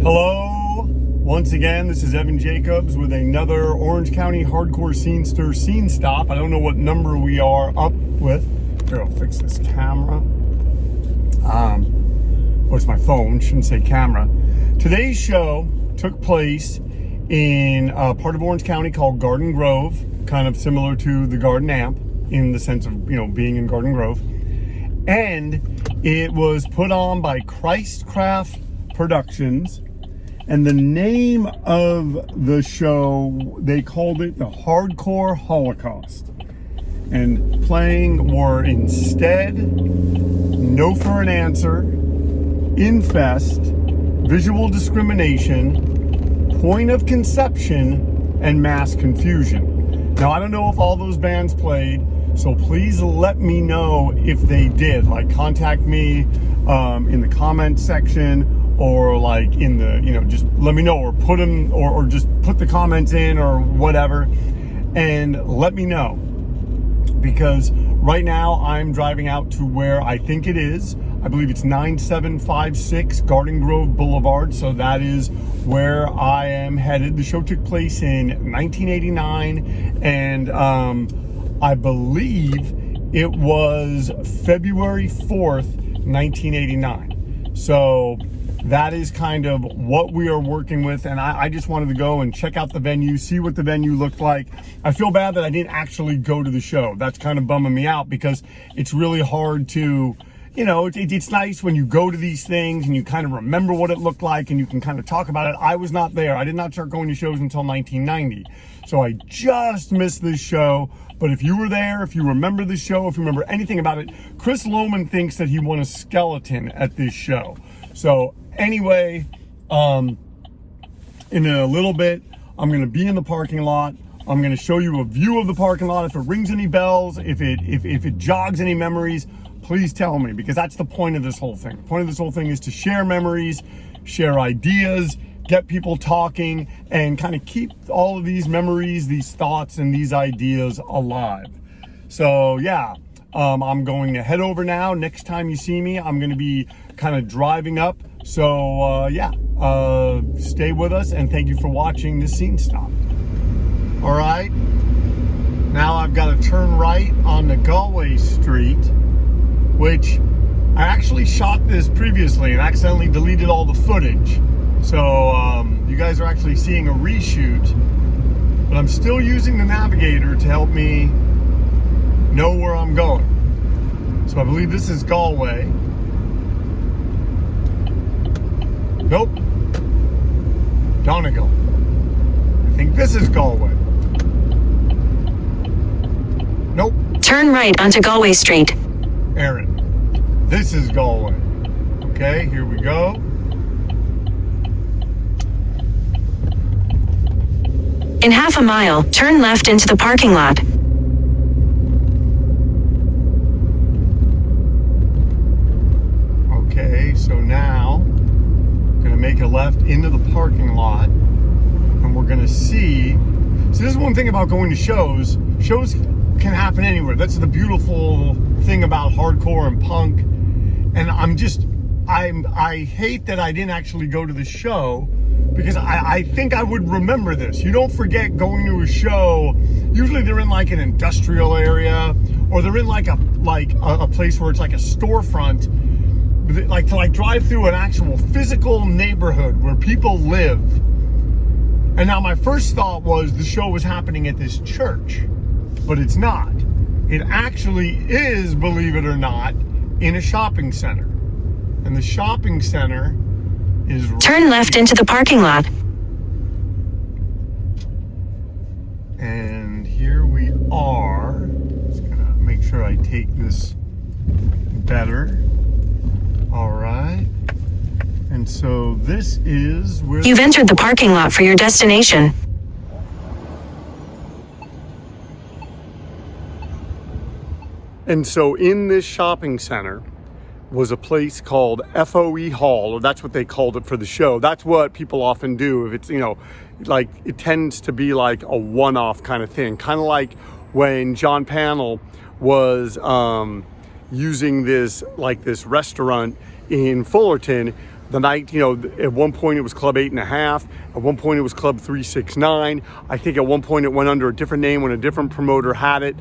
Hello, once again, this is Evan Jacobs with another Orange County Hardcore Scenester Scenestop. I don't know what number we are up with. Here, I'll fix this camera. It's my phone, shouldn't say camera. Today's show took place in a part of Orange County called Garden Grove, kind of similar to the Garden Amp in the sense of, being in Garden Grove. And it was put on by Christcraft Productions. And the name of the show, they called it the Hardcore Holocaust. And playing were INSTED, No for an Answer, INFEST, Visual Discrimination, Point of Conception, and Mass Confusion. Now, I don't know if all those bands played, so please let me know if they did. Like, contact me in the comment section, or like in the, just let me know, or put them, or just put the comments in or whatever, and let me know. Because right now I'm driving out to where I think it is. I believe it's 9756 Garden Grove Boulevard. So that is where I am headed. The show took place in 1989, and I believe it was February 4th, 1989. So that is kind of what we are working with, and I just wanted to go and check out the venue, see what the venue looked like. I feel bad that I didn't actually go to the show. That's kind of bumming me out, because it's really hard to, it's nice when you go to these things and you kind of remember what it looked like and you can kind of talk about it. I was not there. I did not start going to shows until 1990. So I just missed this show. But if you were there, if you remember the show, if you remember anything about it, Chris Lohman thinks that he won a skeleton at this show. So anyway, in a little bit, I'm going to be in the parking lot. I'm going to show you a view of the parking lot. If it rings any bells, if it jogs any memories, please tell me, because that's the point of this whole thing. The point of this whole thing is to share memories, share ideas, get people talking, and kind of keep all of these memories, these thoughts, and these ideas alive. So yeah, I'm going to head over now. Next time you see me, I'm going to be kind of driving up. So stay with us, and thank you for watching this Scenestop. All right, now I've got to turn right on the Galway Street, which I actually shot this previously and accidentally deleted all the footage. So you guys are actually seeing a reshoot, but I'm still using the navigator to help me know where I'm going. So I believe this is Galway. Nope. Donegal. I think this is Galway. Nope. Turn right onto Galway Street. Aaron. This is Galway. Okay, here we go. In half a mile, turn left into the parking lot. Okay, so now gonna make a left into the parking lot, and we're gonna see. So this is one thing about going to shows. Shows can happen anywhere. That's the beautiful thing about hardcore and punk. And I hate that I didn't actually go to the show, because I think I would remember this. You don't forget going to a show. Usually they're in like an industrial area, or they're in like a place where it's like a storefront. Like to drive through an actual physical neighborhood where people live. And now my first thought was the show was happening at this church, but it's not. It actually is, believe it or not, in a shopping center. And the shopping center is turn left into the parking lot. And here we are. Just gonna make sure I take this better. All right, and so this is where you've entered the parking lot for your destination. And so in this shopping center was a place called FOE Hall, or that's what they called it for the show. That's what people often do. If it's, like, it tends to be like a one-off kind of thing, kind of like when John Pannell was using this restaurant in Fullerton the night, you know, at one point it was Club 8.5. At one point it was Club 369. I think at one point it went under a different name when a different promoter had it.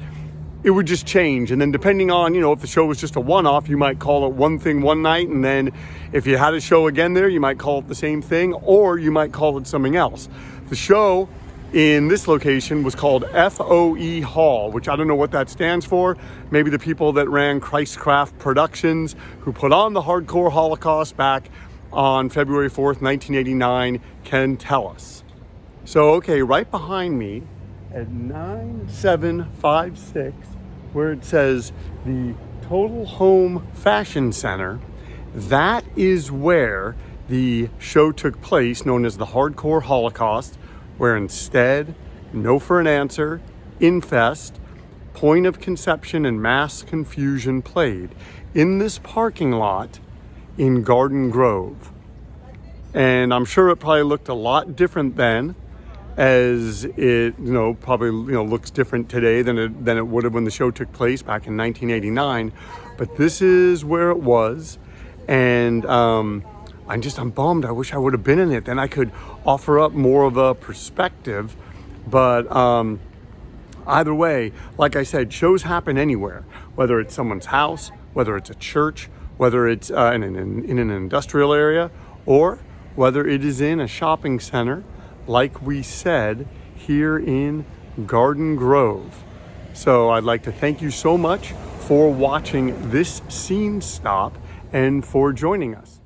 It would just change. And then depending on, you know, if the show was just a one-off, you might call it one thing one night. And then if you had a show again there, you might call it the same thing, or you might call it something else. The show in this location was called FOE Hall, which I don't know what that stands for. Maybe the people that ran Christcraft Productions, who put on the Hardcore Holocaust back on February 4th, 1989, can tell us. So, okay, right behind me at 9756, where it says the Total Home Fashion Center, that is where the show took place, known as the Hardcore Holocaust, where INSTED, No for an Answer, INFEST, Point of Conception, and Mass Confusion played in this parking lot in Garden Grove. And I'm sure it probably looked a lot different then, as it, you know, probably, you know, looks different today than it would have when the show took place back in 1989. But this is where it was, and I'm bummed. I wish I would have been in it. Then I could offer up more of a perspective. But either way, like I said, shows happen anywhere, whether it's someone's house, whether it's a church, whether it's in an industrial area, or whether it is in a shopping center, like we said, here in Garden Grove. So I'd like to thank you so much for watching this Scenestop and for joining us.